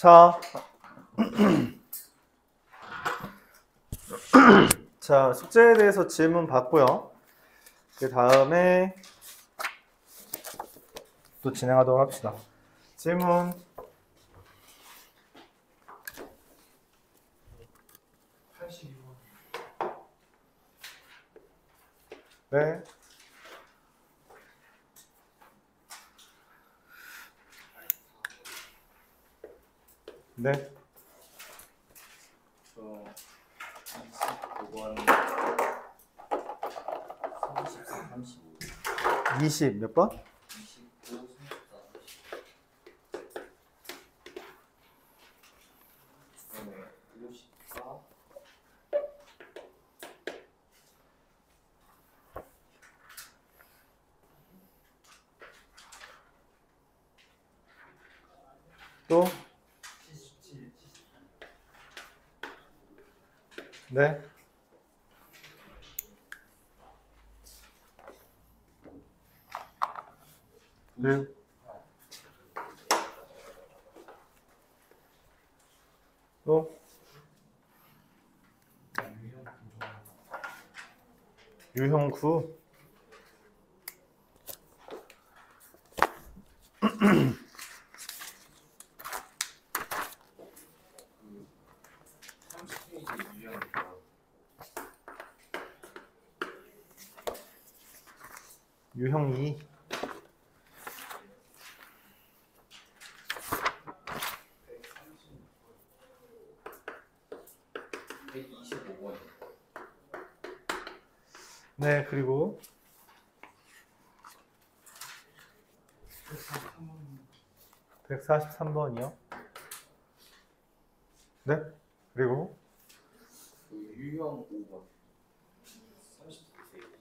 자, 자, 숙제에 대해서 질문 받고요. 그 다음에 또 진행하도록 합시다. 질문. 네. 네. 29번 34, 35 20 몇 번? 29, 34, 그다음에 54 또? 77, 78 네. 네. 또? 유형구. 그 30페이지 유형이요. 유형 2. 125번 네, 그리고 143번이요. 네, 그리고 그 유형 5번 39페이지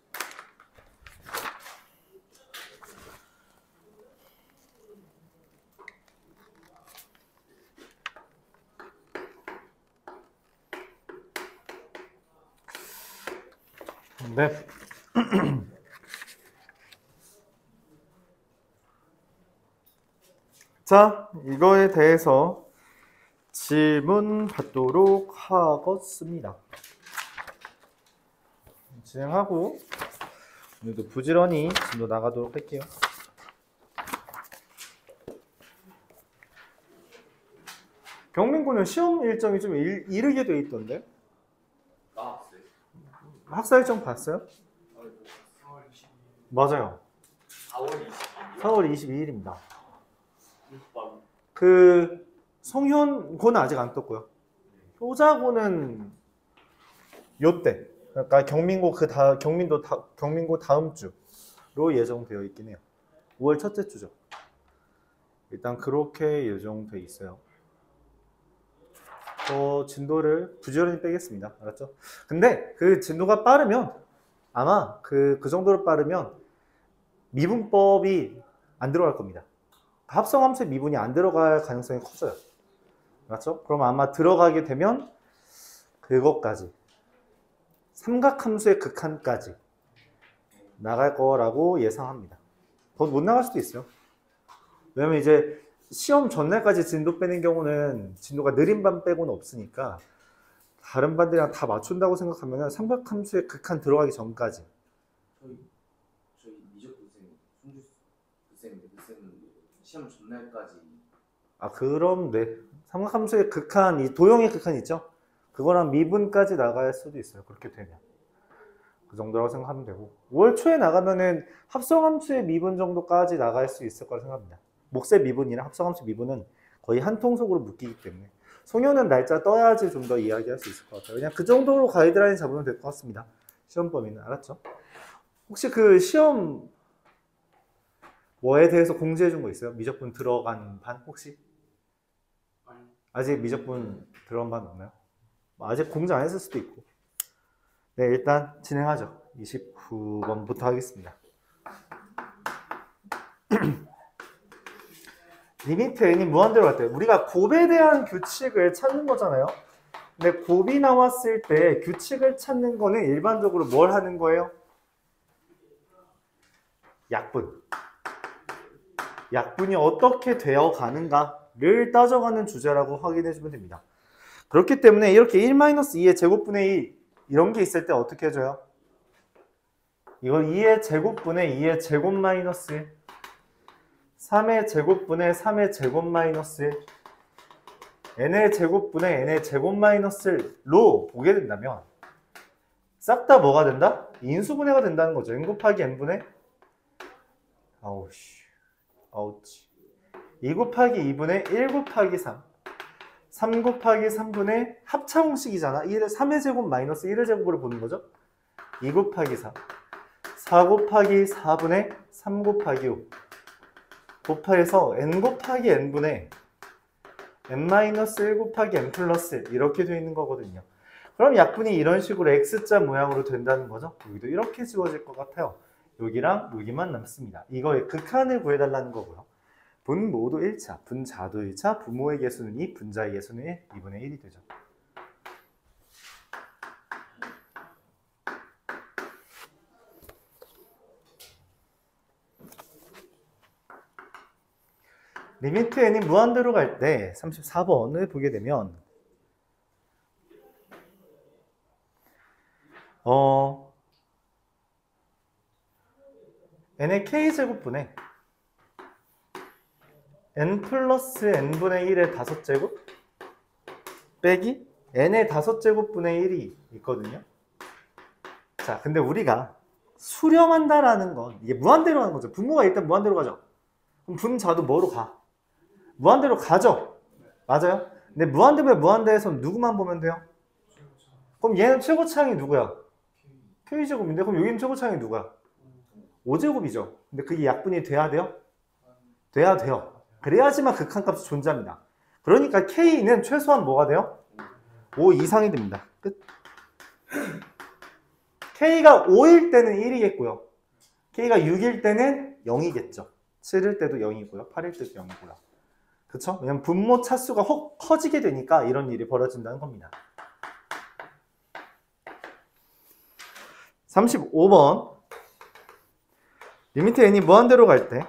네. 자, 이거에 대해서 질문 받도록 하겠습니다. 진행하고 오늘도 부지런히 진도 나가도록 할게요. 경민고는 시험 일정이 좀 이르게 돼 있던데? 나왔어요? 학사 일정 봤어요? 4월 22일 맞아요. 4월 22일 4월 22일입니다. 바로 그 성현고는 아직 안 떴고요. 효자고는 요때. 그러니까 경민고 경민고 다음 주로 예정되어 있긴 해요. 5월 첫째 주죠. 일단 그렇게 예정돼 있어요. 진도를 부지런히 빼겠습니다. 알았죠? 근데 그 진도가 빠르면 아마 그 정도로 빠르면 미분법이 안 들어갈 겁니다. 합성함수의 미분이 안 들어갈 가능성이 커져요. 맞죠? 그럼 아마 들어가게 되면 그것까지 삼각함수의 극한까지 나갈 거라고 예상합니다. 더 못 나갈 수도 있어요. 왜냐면 이제 시험 전날까지 진도 빼는 경우는 진도가 느린 반 빼고는 없으니까 다른 반들이랑 다 맞춘다고 생각하면 삼각함수의 극한 들어가기 전까지. 저희 미적 교수님, 손주 교수님, 시험 전날까지 그럼 네. 삼각함수의 극한, 이 도형의 극한 있죠? 그거랑 미분까지 나갈 수도 있어요. 그렇게 되면. 그 정도라고 생각하면 되고. 5월 초에 나가면은 합성함수의 미분 정도까지 나갈 수 있을 거라 생각합니다. 목세 미분이랑 합성함수 미분은 거의 한 통속으로 묶이기 때문에. 송요는 날짜 떠야지 좀 더 이야기할 수 있을 것 같아요. 그냥 그 정도로 가이드라인 잡으면 될 것 같습니다. 시험 범위는. 알았죠? 혹시 그 시험 뭐에 대해서 공지해 준 거 있어요? 미적분 들어간 반 혹시? 아직 미적분 들어간 반 없나요? 아직 공지 안 했을 수도 있고. 네, 일단 진행하죠. 29번부터 하겠습니다. 리미트 n이 무한대로 갈 때 우리가 곱에 대한 규칙을 찾는 거잖아요. 근데 곱이 나왔을 때 규칙을 찾는 거는 일반적으로 뭘 하는 거예요? 약분. 약분이 어떻게 되어 가는가? 를 따져가는 주제라고 확인해주면 됩니다. 그렇기 때문에 이렇게 1-2의 제곱분의 2 이런 게 있을 때 어떻게 해줘요? 이걸 2의 제곱분의 2의 제곱 마이너스 1, 3의 제곱분의 3의 제곱 마이너스 1, n의 제곱분의 n의 제곱 마이너스 1로 보게 된다면 싹 다 뭐가 된다? 인수분해가 된다는 거죠. n 곱하기 n분의 아우치 2 곱하기 2분의 1 곱하기 3 3 곱하기 3분의 합차공식이잖아. 3의 제곱 마이너스 1의 제곱으로 보는 거죠. 2 곱하기 4 4 곱하기 4분의 3 곱하기 5 곱해서 n 곱하기 n분의 n-1 곱하기 n 플러스 1 이렇게 되어 있는 거거든요. 그럼 약분이 이런 식으로 X자 모양으로 된다는 거죠. 여기도 이렇게 지워질 것 같아요. 여기랑 여기만 남습니다. 이거의 극한을 구해달라는 거고요. 분 모두 1차, 분자도 1차, 부모의 개수는 2, 분자의 개수는 1, 2분의 1이 되죠. 리미트 n이 무한대로 갈 때 34번을 보게 되면 n의 k제곱분의 n 플러스 n분의 1의 5제곱 빼기 n의 5제곱분의 1이 있거든요. 자, 근데 우리가 수렴한다라는 건 이게 무한대로 하는 거죠. 분모가 일단 무한대로 가죠. 그럼 분자도 뭐로 가? 무한대로 가죠. 맞아요? 근데 무한대면 무한대에서 누구만 보면 돼요? 그럼 얘는 최고차항이 누구야? k제곱인데 그럼 여기는 최고차항이 누구야? 5제곱이죠. 근데 그게 약분이 돼야 돼요? 돼야 돼요. 그래야지만 극한값이 존재합니다. 그러니까 k는 최소한 뭐가 돼요? 5 이상이 됩니다. 끝. k가 5일 때는 1이겠고요. k가 6일 때는 0이겠죠. 7일 때도 0이고요. 8일 때도 0이고요. 그쵸? 왜냐면 분모 차수가 혹 커지게 되니까 이런 일이 벌어진다는 겁니다. 35번 리미트 n이 무한대로 갈 때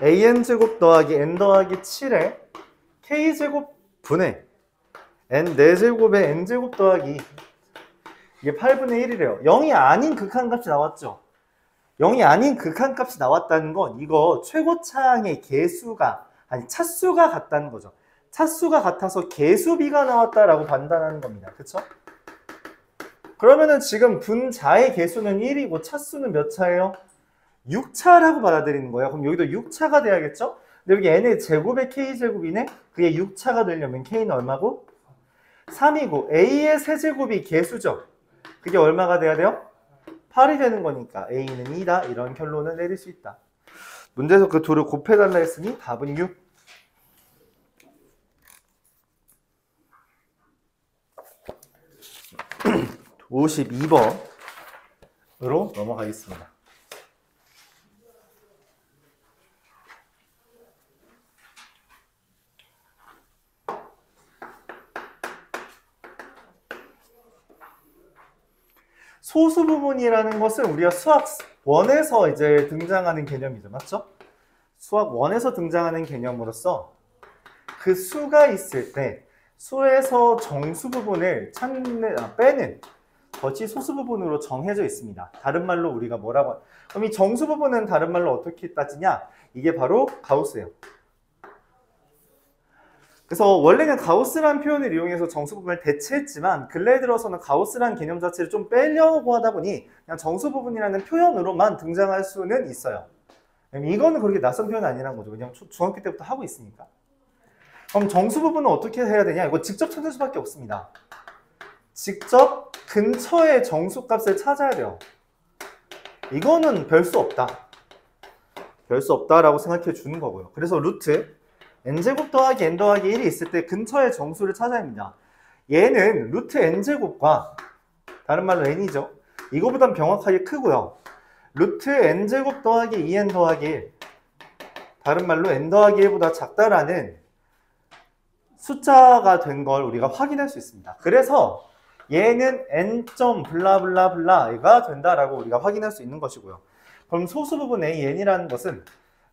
an제곱 더하기 n 더하기 7의 k제곱 분의 n 4제곱의 n제곱 더하기 이게 8분의 1이래요. 0이 아닌 극한값이 나왔죠. 0이 아닌 극한값이 나왔다는 건 이거 최고차항의 개수가 아니 차수가 같다는 거죠. 차수가 같아서 개수비가 나왔다라고 판단하는 겁니다. 그쵸? 그러면은 지금 분자의 개수는 1이고 차수는 몇 차예요? 6차라고 받아들이는 거예요. 그럼 여기도 6차가 돼야겠죠? 근데 여기 n의 제곱의 k제곱이네? 그게 6차가 되려면 k는 얼마고? 3이고 a의 세제곱이 개수죠? 그게 얼마가 돼야 돼요? 8이 되는 거니까 a는 2다 이런 결론을 내릴 수 있다. 문제에서 그 둘을 곱해달라 했으니 답은 6. (52번으로) 넘어가겠습니다. 소수 부분이라는 것은 우리가 수학 1에서 이제 등장하는 개념이죠. 맞죠? 수학 1에서 등장하는 개념으로서 그 수가 있을 때 수에서 정수 부분을 빼는 것이 소수 부분으로 정해져 있습니다. 다른 말로 우리가 뭐라고 그럼 이 정수 부분은 다른 말로 어떻게 따지냐? 이게 바로 가우스예요. 그래서 원래는 가우스라는 표현을 이용해서 정수 부분을 대체했지만 근래에 들어서는 가우스라는 개념 자체를 좀 빼려고 하다 보니 그냥 정수 부분이라는 표현으로만 등장할 수는 있어요. 이거는 그렇게 낯선 표현이 아니라는 거죠. 왜냐면 중학교 때부터 하고 있으니까. 그럼 정수 부분은 어떻게 해야 되냐? 이거 직접 찾을 수밖에 없습니다. 직접 근처의 정수값을 찾아야 돼요. 이거는 별 수 없다. 별 수 없다라고 생각해 주는 거고요. 그래서 루트 n제곱 더하기 n 더하기 1이 있을 때 근처의 정수를 찾아야 합니다. 얘는 루트 n제곱과 다른 말로 n이죠. 이거보단 명확하게 크고요. 루트 n제곱 더하기 2n 더하기 1 다른 말로 n 더하기 1보다 작다라는 숫자가 된 걸 우리가 확인할 수 있습니다. 그래서 얘는 n 점 블라블라블라가 된다라고 우리가 확인할 수 있는 것이고요. 그럼 소수 부분의 n이라는 것은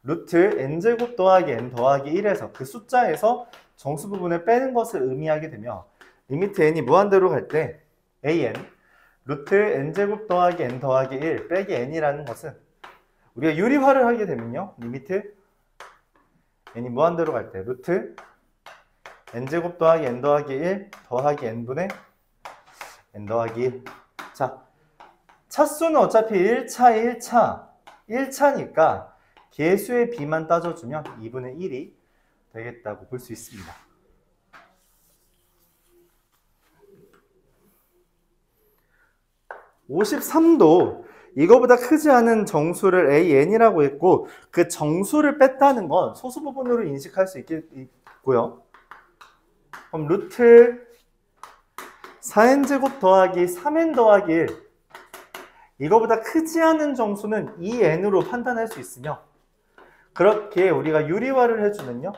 루트 n제곱 더하기 n 더하기 1에서 그 숫자에서 정수 부분을 빼는 것을 의미하게 되며 리미트 n이 무한대로 갈 때 an 루트 n제곱 더하기 n 더하기 1 빼기 n이라는 것은 우리가 유리화를 하게 되면요. 리미트 n이 무한대로 갈 때 루트 n제곱 더하기 n 더하기 1 더하기 n분의 n 더하기 1. 자, 차수는 어차피 1차니까 개수의 b만 따져주면 2분의 1이 되겠다고 볼 수 있습니다. (53도) 이거보다 크지 않은 정수를 AN이라고 했고 그 정수를 뺐다는 건 소수 부분으로 인식할 수 있고요. 그럼 루트 4n제곱 더하기 3n 더하기 1 이거보다 크지 않은 정수는 2n으로 판단할 수 있으며 그렇게 우리가 유리화를 해주면요.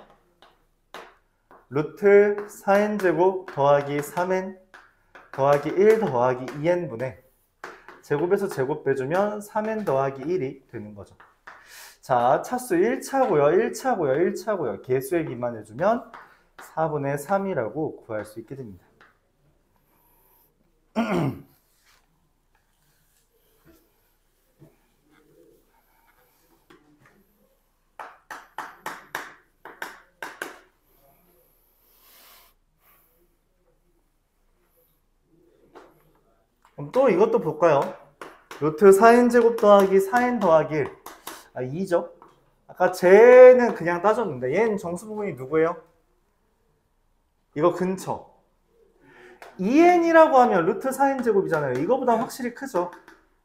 루트 4n제곱 더하기 3n 더하기 1 더하기 2n분의 제곱에서 제곱 빼주면 3n 더하기 1이 되는 거죠. 자, 차수 1차고요. 개수의 비만 해주면 4분의 3이라고 구할 수 있게 됩니다. 그럼 또 이것도 볼까요? 루트 4n제곱 더하기 4n 더하기 1 2죠? 아까 쟤는 그냥 따졌는데 얘는 정수 부분이 누구예요? 이거 근처 2n이라고 하면 루트 4n제곱이잖아요. 이거보다 확실히 크죠?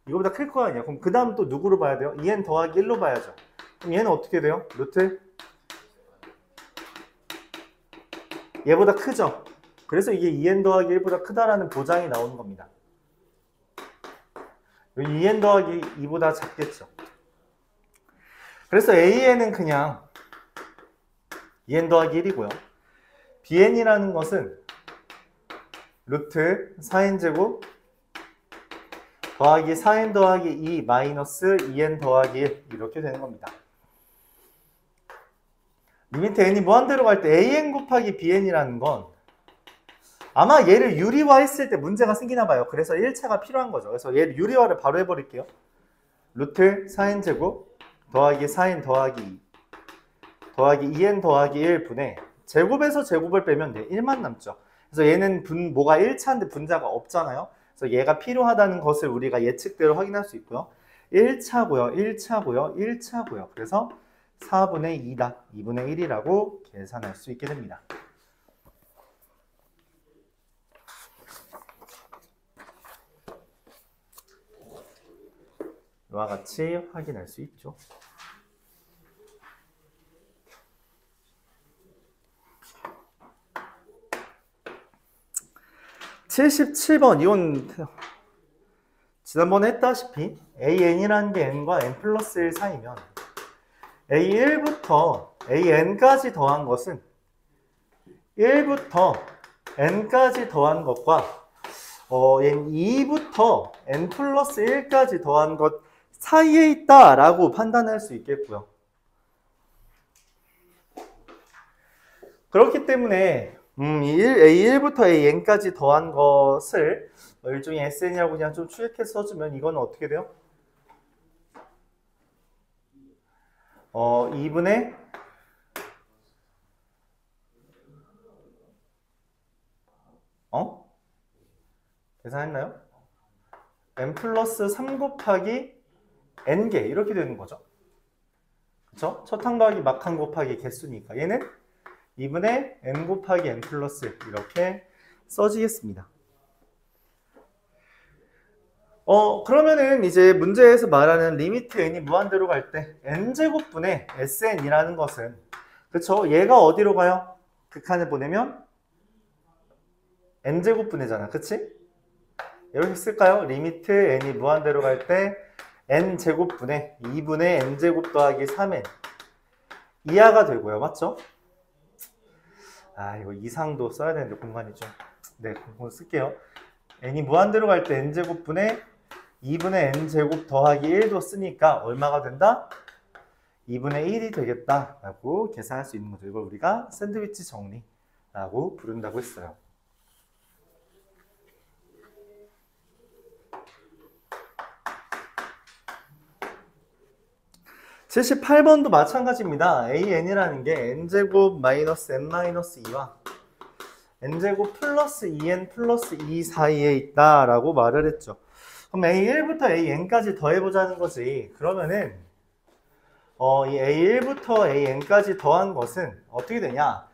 이거보다 클 거 아니야. 그럼 그 다음 또 누구로 봐야 돼요? 2n 더하기 1로 봐야죠. 그럼 얘는 어떻게 돼요? 루트 얘보다 크죠? 그래서 이게 2n 더하기 1보다 크다라는 보장이 나오는 겁니다. 2n 더하기 2보다 작겠죠. 그래서 AN은 그냥 2n 더하기 1이고요. BN이라는 것은 루트 4n제곱 더하기 4n 더하기 2 마이너스 2n 더하기 1 이렇게 되는 겁니다. 리미트 n이 무한대로 갈 때 AN 곱하기 BN이라는 건 아마 얘를 유리화했을 때 문제가 생기나 봐요. 그래서 1차가 필요한 거죠. 그래서 얘를 유리화를 바로 해버릴게요. 루트 4n제곱 더하기 4n 더하기 2 더하기 2n 더하기 1분의 제곱에서 제곱을 빼면 돼. 1만 남죠. 그래서 얘는 뭐가 1차인데 분자가 없잖아요. 그래서 얘가 필요하다는 것을 우리가 예측대로 확인할 수 있고요. 1차고요. 그래서 4분의 2다. 2분의 1이라고 계산할 수 있게 됩니다. 이와 같이 확인할 수 있죠. (77번) 이건 지난번에 했다시피 AN이라는 게 n과 n 플러스 1 사이면 A1부터 AN까지 더한 것은 1부터 n까지 더한 것과 n2부터 n 플러스 1까지 더한 것 사이에 있다라고 판단할 수 있겠고요. 그렇기 때문에 A1부터 AN까지 더한 것을 일종의 SN이라고 그냥 좀 추격해서 써주면 이건 어떻게 돼요? 2분의 계산했나요? n 플러스 3 곱하기 n개 이렇게 되는 거죠. 그쵸? 첫항 더하기 막항 곱하기 개수니까 얘는 2분의 n 곱하기 n 플러스 이렇게 써지겠습니다. 그러면은 이제 문제에서 말하는 리미트 n이 무한대로 갈 때 n제곱분의 sn이라는 것은 그쵸? 얘가 어디로 가요? 극한을 보내면 n제곱분이잖아. 그치? 이렇게 쓸까요? 리미트 n이 무한대로 갈 때 n제곱분의 2분의 n제곱 더하기 3n 이하가 되고요. 맞죠? 이거 이상도 써야 되는데 공간이 좀 공간 쓸게요. n이 무한대로 갈 때 n제곱분의 2분의 n제곱 더하기 1도 쓰니까 얼마가 된다? 2분의 1이 되겠다라고 계산할 수 있는 거죠. 이걸 우리가 샌드위치 정리라고 부른다고 했어요. (78번도) 마찬가지입니다. AN이라는 게 n제곱 마이너스 n 마이너스 2와 n제곱 플러스 2n 플러스 2 사이에 있다라고 말을 했죠. 그럼 A1부터 AN까지 더해보자는 거지. 그러면은 이 A1부터 AN까지 더한 것은 어떻게 되냐?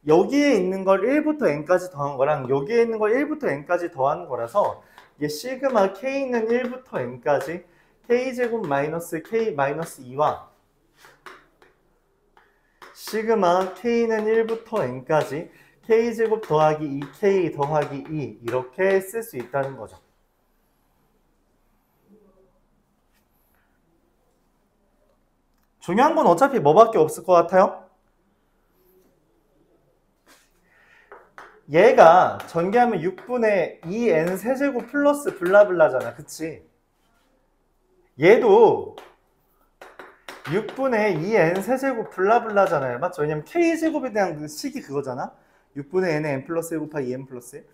여기에 있는 걸 1부터 n까지 더한 거랑 여기에 있는 걸 1부터 n까지 더한 거라서 이게 시그마 k는 1부터 n까지 k제곱 마이너스 k 마이너스 2와 시그마 k는 1부터 n까지 k제곱 더하기 2k 더하기 2 이렇게 쓸 수 있다는 거죠. 중요한 건 어차피 뭐밖에 없을 것 같아요? 얘가 전개하면 6분의 2n 세제곱 플러스 블라블라잖아. 그치? 얘도 6분의 2n 세제곱 블라블라잖아요. 맞죠? 왜냐면 k제곱에 대한 그 식이 그거잖아. 6분의 n에 n 플러스 1 곱하기 2n 플러스 1.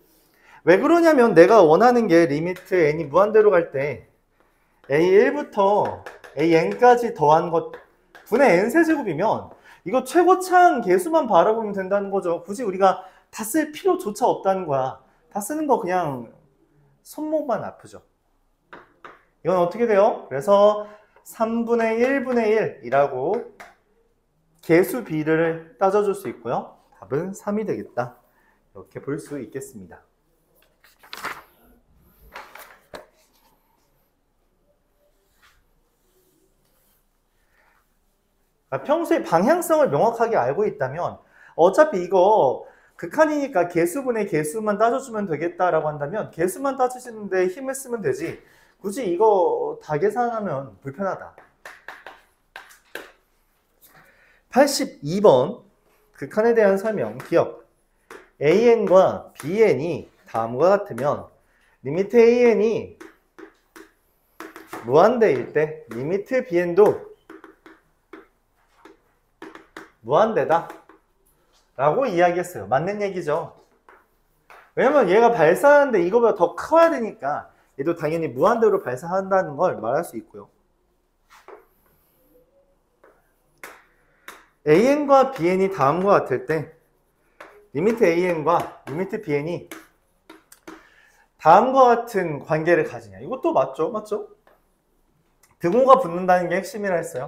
왜 그러냐면 내가 원하는 게 리미트 n이 무한대로 갈 때 a1부터 an까지 더한 것 분의 n 세제곱이면 이거 최고차항 계수만 바라보면 된다는 거죠. 굳이 우리가 다 쓸 필요조차 없다는 거야. 다 쓰는 거 그냥 손목만 아프죠. 이건 어떻게 돼요? 그래서 3분의 1분의 1이라고 계수 비를 따져줄 수 있고요. 답은 3이 되겠다. 이렇게 볼 수 있겠습니다. 평소에 방향성을 명확하게 알고 있다면 어차피 이거 극한이니까 개수분의 개수만 따져주면 되겠다라고 한다면 개수만 따지시는데 힘을 쓰면 되지 굳이 이거 다 계산하면 불편하다. 82번 극한에 대한 설명 기억. AN과 BN이 다음과 같으면 리미트 AN이 무한대일 때 리미트 BN도 무한대다 라고 이야기했어요. 맞는 얘기죠. 왜냐면 얘가 발사하는데 이거보다 더 커야 되니까 얘도 당연히 무한대로 발사한다는 걸 말할 수 있고요. AN과 BN이 다음과 같을 때 리미트 AN과 리미트 BN이 다음과 같은 관계를 가지냐. 이것도 맞죠? 맞죠? 등호가 붙는다는 게 핵심이라 했어요.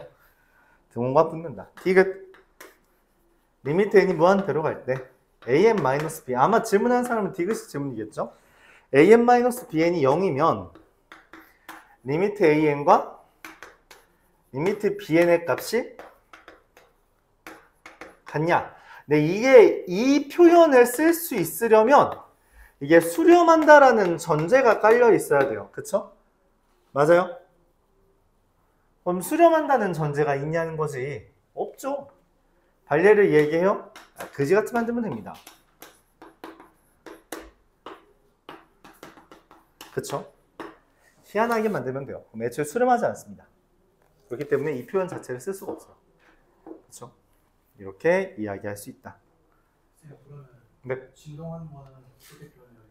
등호가 붙는다. 디귿 리미트 n이 무한대로 갈 때 an-b 아마 질문하는 사람은 디귿이 질문이겠죠? an-bn이 0이면 리미트 an과 리미트 bn의 값이 같냐? 근데 이게 이 표현을 쓸 수 있으려면 이게 수렴한다라는 전제가 깔려 있어야 돼요. 그쵸? 맞아요? 그럼 수렴한다는 전제가 있냐는 거지. 없죠. 발례를 얘기해요? 그지같이 만들면 됩니다. 그쵸? 희한하게 만들면 돼요. 그럼 애초에 수렴하지 않습니다. 그렇기 때문에 이 표현 자체를 쓸 수가 없어요. 그쵸? 이렇게 이야기할 수 있다. 그러면 네. 진동하는 거는 어떻게 표현해요?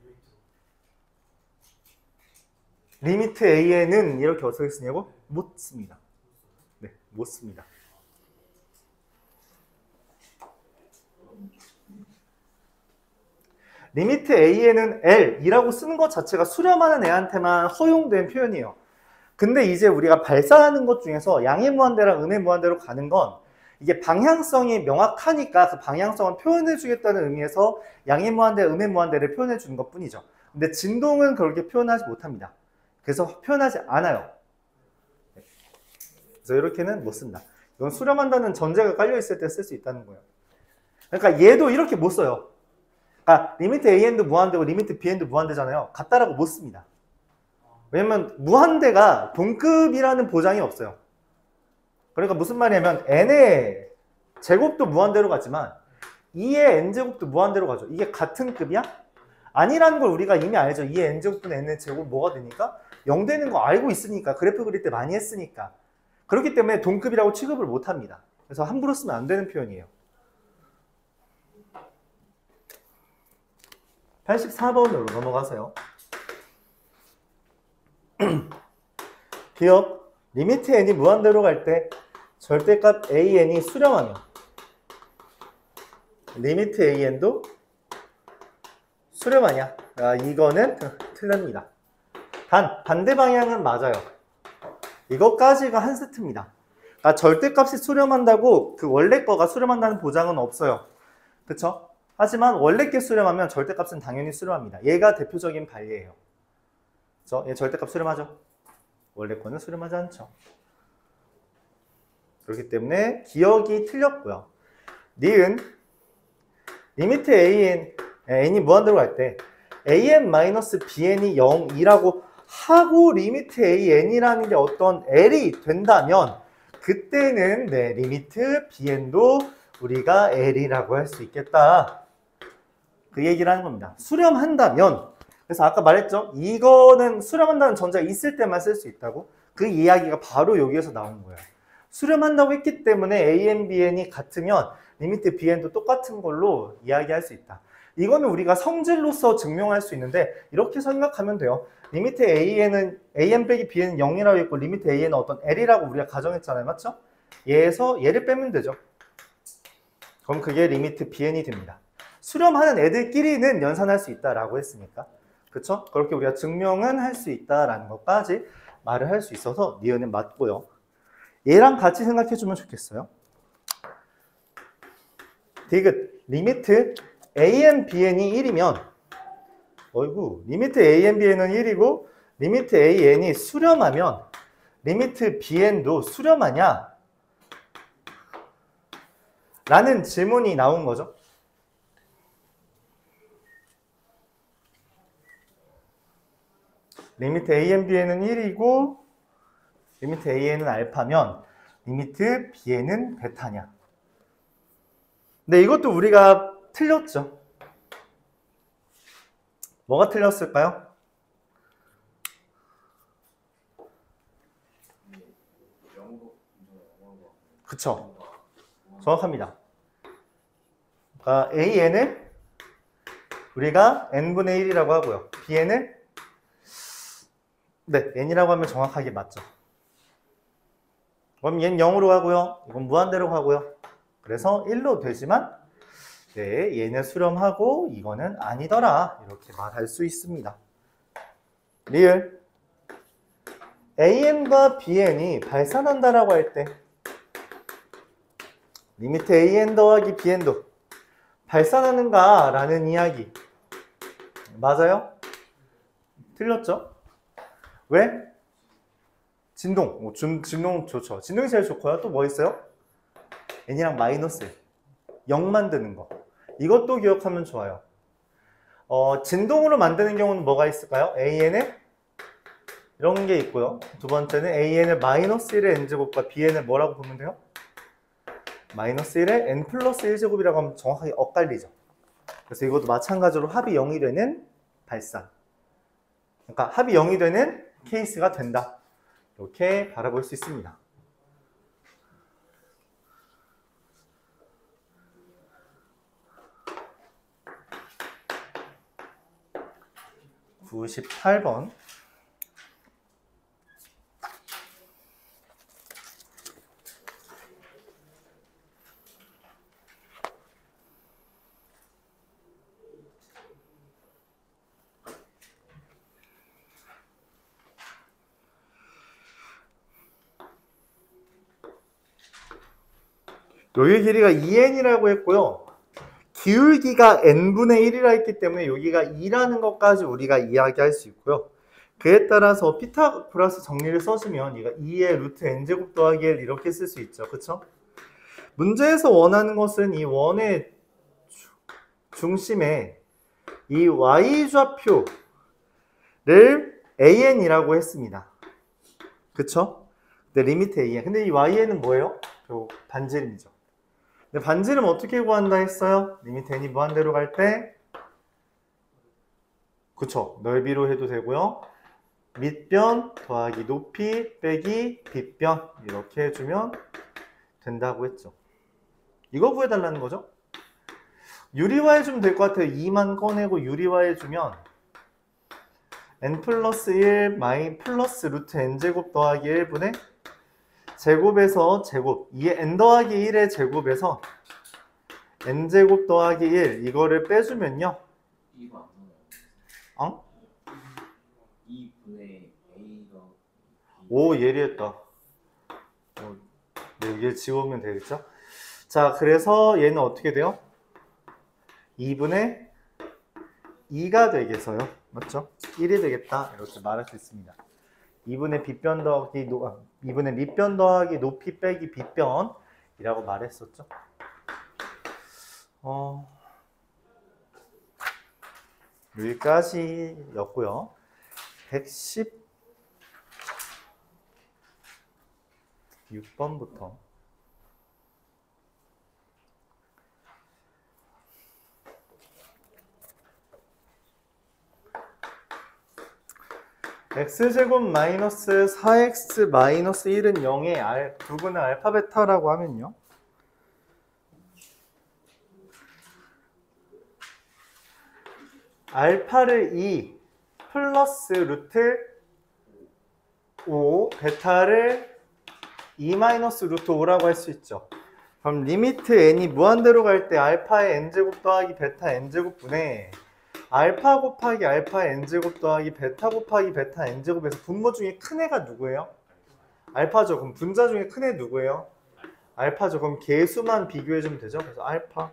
리미트 AN은 이렇게 어떻게 쓰냐고? 못 씁니다. 네, 못 씁니다. 리미트 AN은 L이라고 쓰는 것 자체가 수렴하는 애한테만 허용된 표현이에요. 근데 이제 우리가 발사하는 것 중에서 양의 무한대랑 음의 무한대로 가는 건 이게 방향성이 명확하니까 그 방향성을 표현해 주겠다는 의미에서 양의 무한대, 음의 무한대를 표현해 주는 것 뿐이죠. 근데 진동은 그렇게 표현하지 못합니다. 그래서 표현하지 않아요. 그래서 이렇게는 못 쓴다. 이건 수렴한다는 전제가 깔려 있을 때 쓸 수 있다는 거예요. 그러니까 얘도 이렇게 못 써요. 그러니까 리미트 AN도 무한대고 리미트 BN도 무한대잖아요. 같다라고 못 씁니다. 왜냐면 무한대가 동급이라는 보장이 없어요. 그러니까 무슨 말이냐면 n의 제곱도 무한대로 가지만 2의 n제곱도 무한대로 가죠. 이게 같은 급이야? 아니라는 걸 우리가 이미 알죠. 2의 n제곱분의 n의 제곱 뭐가 되니까? 0 되는 거 알고 있으니까. 그래프 그릴 때 많이 했으니까. 그렇기 때문에 동급이라고 취급을 못합니다. 그래서 함부로 쓰면 안 되는 표현이에요. 84번으로 넘어가세요. 기억, 리미트 n이 무한대로 갈 때 절대값 an이 수렴하면 리미트 an도 수렴하냐? 이거는 틀립니다. 단, 반대 방향은 맞아요. 이것까지가 한 세트입니다. 절대값이 수렴한다고 그 원래 거가 수렴한다는 보장은 없어요. 그쵸? 하지만 원래 게 수렴하면 절대값은 당연히 수렴합니다. 얘가 대표적인 반례예요. 그쵸? 얘 절대값 수렴하죠? 원래 거는 수렴하지 않죠. 그렇기 때문에 기억이 틀렸고요. 니은 리미트 n이 무한대로 갈 때 an-bn이 0이라고 하고 리미트 an이라는 게 어떤 l이 된다면 그때는 네, 리미트 bn도 우리가 l이라고 할 수 있겠다. 그 얘기를 하는 겁니다. 수렴한다면, 그래서 아까 말했죠? 이거는 수렴한다는 전제가 있을 때만 쓸 수 있다고. 그 이야기가 바로 여기에서 나온 거예요. 수렴한다고 했기 때문에 an, bn이 같으면 리미트 bn도 똑같은 걸로 이야기할 수 있다. 이거는 우리가 성질로서 증명할 수 있는데 이렇게 생각하면 돼요. 리미트 an 빼기 bn은 0이라고 했고 리미트 an은 어떤 l이라고 우리가 가정했잖아요. 맞죠? 얘에서 얘를 빼면 되죠. 그럼 그게 리미트 bn이 됩니다. 수렴하는 애들끼리는 연산할 수 있다라고 했으니까. 그렇죠? 그렇게 우리가 증명은 할 수 있다라는 것까지 말을 할 수 있어서 니은은 맞고요. 얘랑 같이 생각해 주면 좋겠어요. 디귿 리미트 an, bn이 1이면 리미트 an, bn은 1이고 리미트 an이 수렴하면 리미트 bn도 수렴하냐? 라는 질문이 나온 거죠. 리미트 an, bn은 1이고 리미트 an은 알파면 리미트 bn은 베타냐? 근데 이것도 우리가 틀렸죠. 뭐가 틀렸을까요? 그쵸. 정확합니다. 그러니까 an을 우리가 n분의 1이라고 하고요. bn을 네, n이라고 하면 정확하게 맞죠. 그럼 얘는 0으로 가고요. 이건 무한대로 가고요. 그래서 1로 되지만 네, 얘는 수렴하고 이거는 아니더라. 이렇게 말할 수 있습니다. 리을 an과 bn이 발산한다라고 할 때 리미트 an 더하기 bn도 발산하는가? 라는 이야기 맞아요? 틀렸죠? 왜? 진동. 진동 좋죠. 진동이 제일 좋고요. 또 뭐 있어요? n이랑 마이너스 0 만드는 거. 이것도 기억하면 좋아요. 진동으로 만드는 경우는 뭐가 있을까요? an에 이런 게 있고요. 두 번째는 an을 마이너스 1의 n제곱과 bn을 뭐라고 보면 돼요? 마이너스 1의 n 플러스 1제곱이라고 하면 정확하게 엇갈리죠. 그래서 이것도 마찬가지로 합이 0이 되는 발산. 그러니까 합이 0이 되는 케이스가 된다. 이렇게 바라볼 수 있습니다. (98번) 여기 길이가 2n이라고 했고요. 기울기가 n분의 1이라 했기 때문에 여기가 2라는 것까지 우리가 이야기할 수 있고요. 그에 따라서 피타고라스 정리를 써주면 얘가 2의 루트 n제곱 더하기 1 이렇게 쓸 수 있죠. 그쵸? 문제에서 원하는 것은 이 원의 중심에 이 y좌표를 an이라고 했습니다. 그쵸? 네, 리미트 an. 근데 이 yan은 뭐예요? 반지름이죠. 근데 반지름 어떻게 구한다 했어요? 리미트 n이 무한대로 갈 때 그쵸, 넓이로 해도 되고요. 밑변 더하기 높이 빼기 빗변 이렇게 해주면 된다고 했죠. 이거 구해달라는 거죠. 유리화해주면 될 것 같아요. 2만 꺼내고 유리화해주면 n 플러스 1 마이 플러스 루트 n제곱 더하기 1분의 제곱에서 제곱 이게 n 더하기 1의 제곱에서 n제곱 더하기 1 이거를 빼주면요. 이거 안 나와요. 어? 2분의 A가 오 예리했다. 네, 얘 지우면 되겠죠? 자, 그래서 얘는 어떻게 돼요? 2분의 2가 되겠어요. 맞죠? 1이 되겠다. 이렇게 말할 수 있습니다. 2분의 빗변 더하기 2분의 밑변 더하기 높이 빼기 빗변이라고 말했었죠. 여기까지였고요. 116번부터 x제곱 마이너스 4x 마이너스 1은 0의 부분의 알파 베타라고 하면요. 알파를 2 플러스 루트 5 베타를 2 마이너스 루트 5라고 할 수 있죠. 그럼 리미트 n이 무한대로 갈 때 알파의 n제곱 더하기 베타 n제곱 분의 알파 곱하기 알파 n제곱 더하기 베타 곱하기 베타 n제곱에서 분모 중에 큰 애가 누구예요? 알파죠. 그럼 분자 중에 큰 애 누구예요? 알파죠. 그럼 개수만 비교해주면 되죠. 그래서 알파.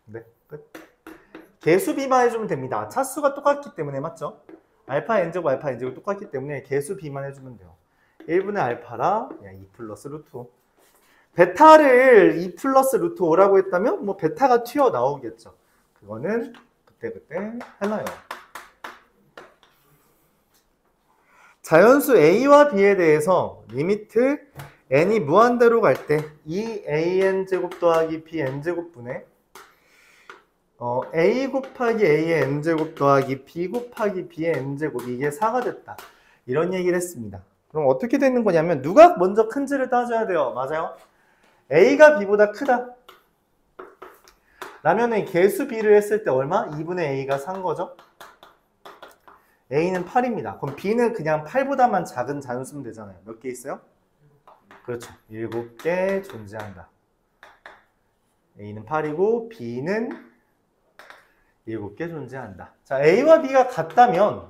네, 끝. 개수 비만 해주면 됩니다. 차수가 똑같기 때문에 맞죠? 알파 n제곱 똑같기 때문에 개수 비만 해주면 돼요. 1분의 알파라 2 플러스 루트 5. 베타를 2 플러스 루트 5라고 했다면 뭐 베타가 튀어나오겠죠. 그거는 그때 해놔요. 자연수 a와 b에 대해서 리미트 n이 무한대로 갈 때 2an 제곱 더하기 bn 제곱분의 a 곱하기 a의 n제곱 더하기 b 곱하기 b의 n제곱 이게 4가 됐다. 이런 얘기를 했습니다. 그럼 어떻게 되는 거냐면 누가 먼저 큰지를 따져야 돼요. 맞아요? a가 b보다 크다. 라면은 개수 b를 했을 때 얼마? 2분의 a가 산 거죠. a는 8입니다. 그럼 b는 그냥 8보다만 작은 자연수면 되잖아요. 몇 개 있어요? 그렇죠. 7개 존재한다. a는 8이고 b는 7개 존재한다. 자, a와 b가 같다면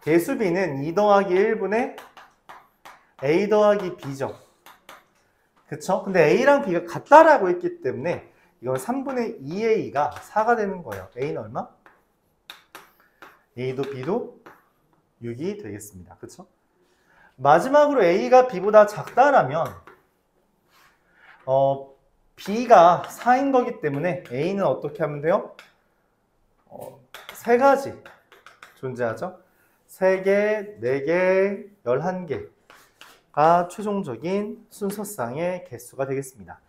개수 b는 2 더하기 1분의 a 더하기 b죠. 그쵸? 근데 a랑 b가 같다라고 했기 때문에 이건 3분의 2a가 4가 되는 거예요. a는 얼마? a도 b도 6이 되겠습니다. 그쵸? 마지막으로 a가 b보다 작다라면 b가 4인 거기 때문에 a는 어떻게 하면 돼요? 3가지 존재하죠. 3개, 4개, 11개가 최종적인 순서상의 개수가 되겠습니다.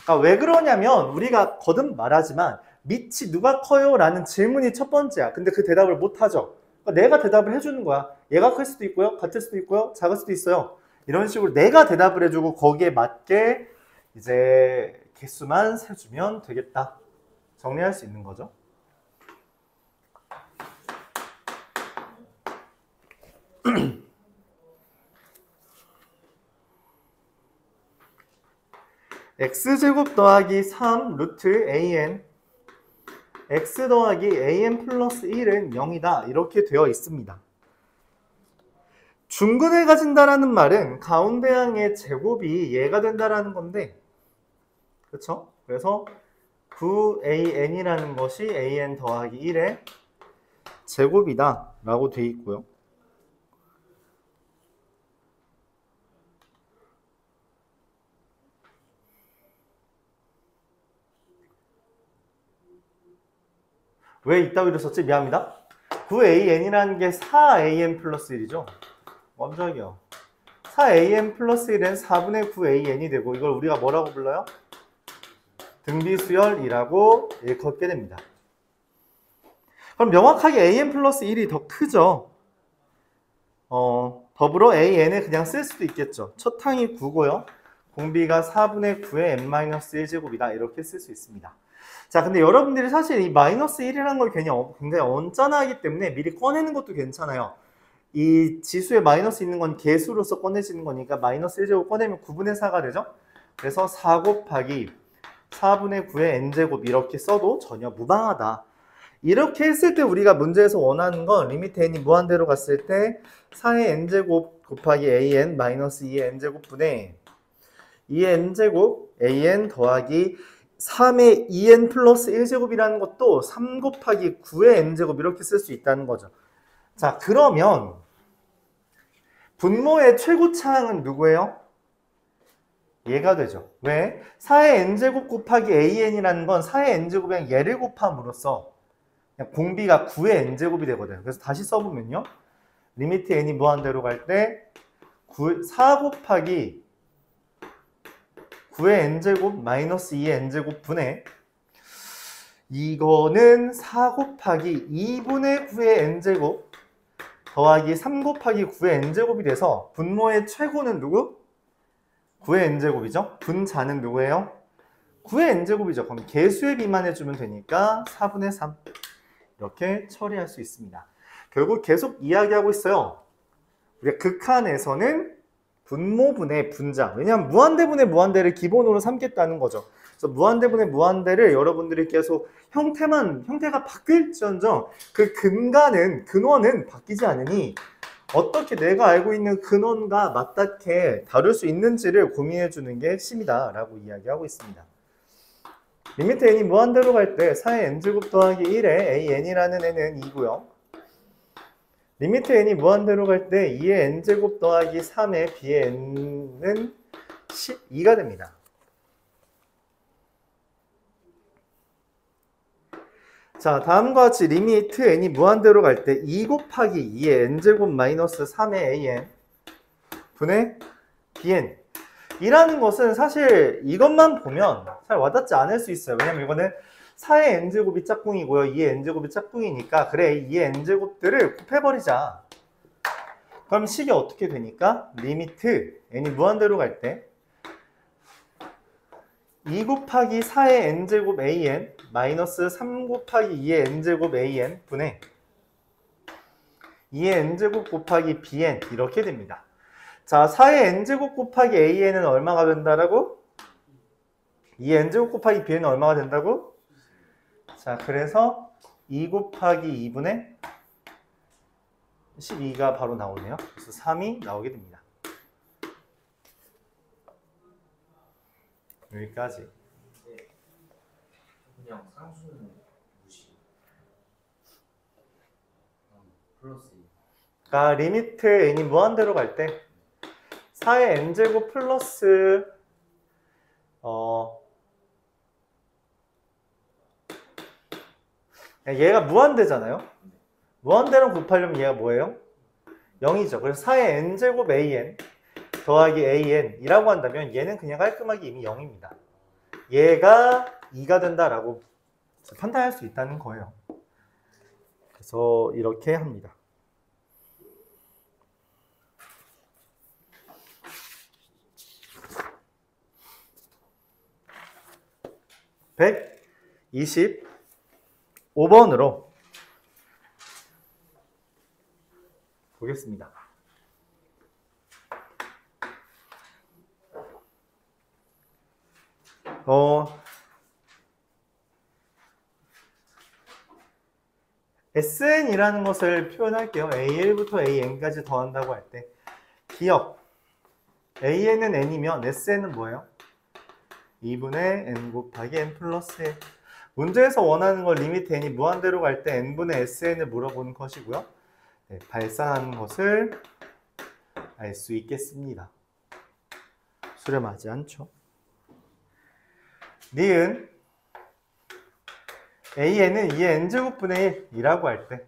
그러니까 왜 그러냐면 우리가 거듭 말하지만 밑이 누가 커요? 라는 질문이 첫 번째야. 근데 그 대답을 못 하죠. 그러니까 내가 대답을 해주는 거야. 얘가 클 수도 있고요. 같을 수도 있고요. 작을 수도 있어요. 이런 식으로 내가 대답을 해주고 거기에 맞게 이제 개수만 세주면 되겠다. 정리할 수 있는 거죠. x제곱 더하기 3 루트 an x 더하기 an 플러스 1은 0이다. 이렇게 되어 있습니다. 중근을 가진다라는 말은 가운데 항의 제곱이 얘가 된다라는 건데 그렇죠? 그래서 9an이라는 것이 an 더하기 1의 제곱이다 라고 되어 있고요. 왜 이따위로 썼지? 미안합니다. 9an이라는 게 4an 플러스 1이죠. 깜짝이야. 4an 플러스 1은 4분의 9an이 되고 이걸 우리가 뭐라고 불러요? 등비수열이라고 일컫게 됩니다. 그럼 명확하게 an 플러스 1이 더 크죠. 더불어 an을 그냥 쓸 수도 있겠죠. 첫 항이 9고요. 공비가 4분의 9의 n-1제곱이다. 이렇게 쓸 수 있습니다. 자, 근데 여러분들이 사실 이 마이너스 1이라는 걸 굉장히 언짢아하기 때문에 미리 꺼내는 것도 괜찮아요. 이 지수에 마이너스 있는 건 개수로서 꺼내지는 거니까 마이너스 1제곱 꺼내면 9분의 4가 되죠. 그래서 4 곱하기 4분의 9의 n제곱 이렇게 써도 전혀 무방하다. 이렇게 했을 때 우리가 문제에서 원하는 건 리미트 n이 무한대로 갔을 때 4의 n제곱 곱하기 an 마이너스 2의 n제곱분의 2의 n제곱 an 더하기 3의 2n 플러스 1제곱이라는 것도 3 곱하기 9의 n제곱 이렇게 쓸 수 있다는 거죠. 자, 그러면 분모의 최고차항은 누구예요? 얘가 되죠. 왜? 4의 n제곱 곱하기 an이라는 건 4의 n제곱이랑 얘를 곱함으로써 그냥 공비가 9의 n제곱이 되거든요. 그래서 다시 써보면요. 리미트 n이 무한대로 갈 때 4 곱하기 9의 n제곱 마이너스 2의 n제곱 분의 이거는 4 곱하기 2분의 9의 n제곱 더하기 3 곱하기 9의 n제곱이 돼서 분모의 최고는 누구? 9의 n제곱이죠. 분자는 누구예요? 9의 n제곱이죠. 그럼 개수에 비만해주면 되니까 4분의 3 이렇게 처리할 수 있습니다. 결국 계속 이야기하고 있어요. 우리가 극한에서는 분모분의 분자. 왜냐하면 무한대분의 무한대를 기본으로 삼겠다는 거죠. 그래서 무한대분의 무한대를 여러분들이 계속 형태가 바뀔지언정 그 근원은 바뀌지 않으니 어떻게 내가 알고 있는 근원과 맞닿게 다룰 수 있는지를 고민해 주는 게 핵심이다 라고 이야기하고 있습니다. 리미트 n이 무한대로 갈 때 4의 n제곱 더하기 1의 an이라는 n은 2고요. 리미트 n이 무한대로 갈 때 2의 n제곱 더하기 3의 b의 n은 12가 됩니다. 자, 다음과 같이 리미트 n이 무한대로 갈 때 2 곱하기 2의 n제곱 마이너스 3의 an 분의 bn 이라는 것은 사실 이것만 보면 잘 와닿지 않을 수 있어요. 왜냐면 이거는 4의 n제곱이 짝꿍이고요. 2의 n제곱이 짝꿍이니까 그래 2의 n제곱들을 곱해버리자. 그럼 식이 어떻게 되니까? 리미트 n이 무한대로 갈 때 2 곱하기 4의 n제곱 an 마이너스 3 곱하기 2의 n제곱 an 분의 2의 n제곱 곱하기 bn 이렇게 됩니다. 자, 4의 n제곱 곱하기 an은 얼마가 된다라고? 2의 n제곱 곱하기 bn은 얼마가 된다고? 자, 그래서 2 곱하기 2분의 12가 바로 나오네요. 그래서 3이 나오게 됩니다. 여기까지. 그냥 상수는 무시. 플러스 2. 그러니까 리미트 n이 무한대로 갈 때 4의 n제곱 플러스 얘가 무한대잖아요. 무한대로 곱하려면 얘가 뭐예요? 0이죠. 그래서 4의 n제곱 an 더하기 an이라고 한다면 얘는 그냥 깔끔하게 이미 0입니다. 얘가 2가 된다라고 판단할 수 있다는 거예요. 그래서 이렇게 합니다. (125번으로) 보겠습니다. SN이라는 것을 표현할게요. A1부터 AN까지 더한다고 할 때 기억 AN은 N이면 SN은 뭐예요? 2분의 N 곱하기 N 플러스 1. 문제에서 원하는 건 리미트 N이 무한대로 갈 때 N분의 SN을 물어보는 것이고요. 네, 발산하는 것을 알 수 있겠습니다. 수렴하지 않죠. 니은 AN은 2의 N제곱분의 1이라고 할 때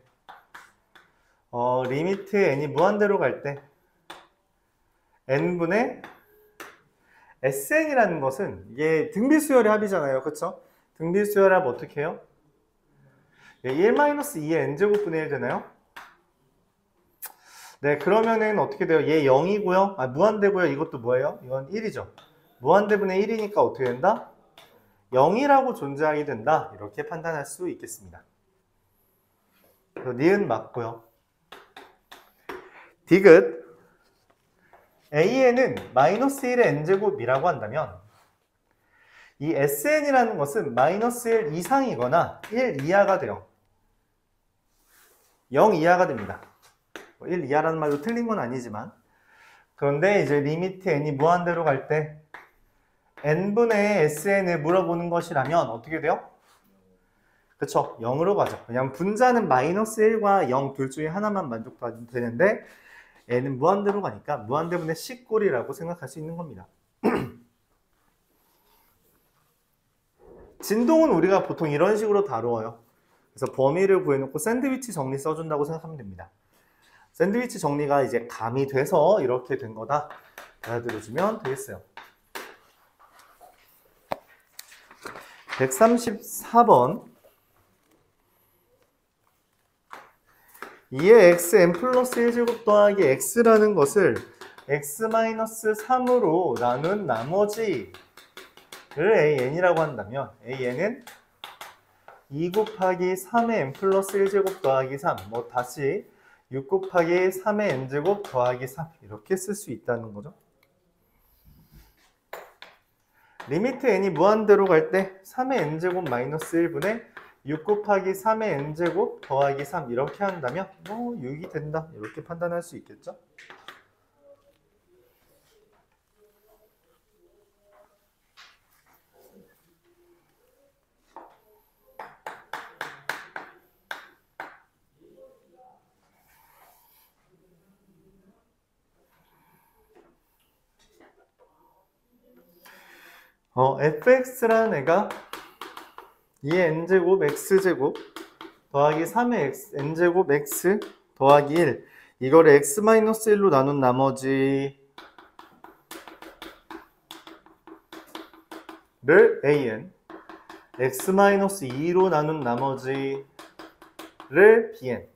리미트 N이 무한대로 갈 때 N분의 SN이라는 것은 이게 등비수열의 합이잖아요. 그쵸? 등비수열의 합 어떻게 해요? 1-2의 n제곱분의 1 되나요? 네, 그러면은 어떻게 돼요? 얘 0이고요. 무한대고요. 이것도 뭐예요? 이건 1이죠. 무한대분의 1이니까 어떻게 된다? 0이라고 존재하게 된다. 이렇게 판단할 수 있겠습니다. 그래서 니은 맞고요. 디귿 AN은 -1의 n제곱이라고 한다면 이 SN이라는 것은 -1 이상이거나 1 이하가 돼요. 0 이하가 됩니다. 1 이하라는 말도 틀린 건 아니지만 그런데 이제 리미트 n이 무한대로 갈 때 n분의 SN을 물어보는 것이라면 어떻게 돼요? 그쵸? 0으로 가죠. 왜냐면 분자는 -1과 0 둘 중에 하나만 만족하면 되는데 n은 무한대로 가니까 무한대분의 C꼴이라고 생각할 수 있는 겁니다. 진동은 우리가 보통 이런 식으로 다루어요. 그래서 범위를 구해놓고 샌드위치 정리 써준다고 생각하면 됩니다. 샌드위치 정리가 이제 감이 돼서 이렇게 된 거다. 알아들어주면 되겠어요. 134번 2의 xn 플러스 1제곱 더하기 x라는 것을 x-3으로 나눈 나머지를 an이라고 한다면 an은 2 곱하기 3의 n 플러스 1제곱 더하기 3 다시 6 곱하기 3의 n제곱 더하기 3 이렇게 쓸 수 있다는 거죠. 리미트 n이 무한대로 갈 때 3의 n제곱 마이너스 1분의 6 곱하기 3의 n제곱 더하기 3 이렇게 한다면 6이 된다 이렇게 판단할 수 있겠죠. fx라는 애가 2의 n제곱 x제곱 더하기 3의 n제곱 x 더하기 1 이거를 x-1로 나눈 나머지를 an x-2로 나눈 나머지를 bn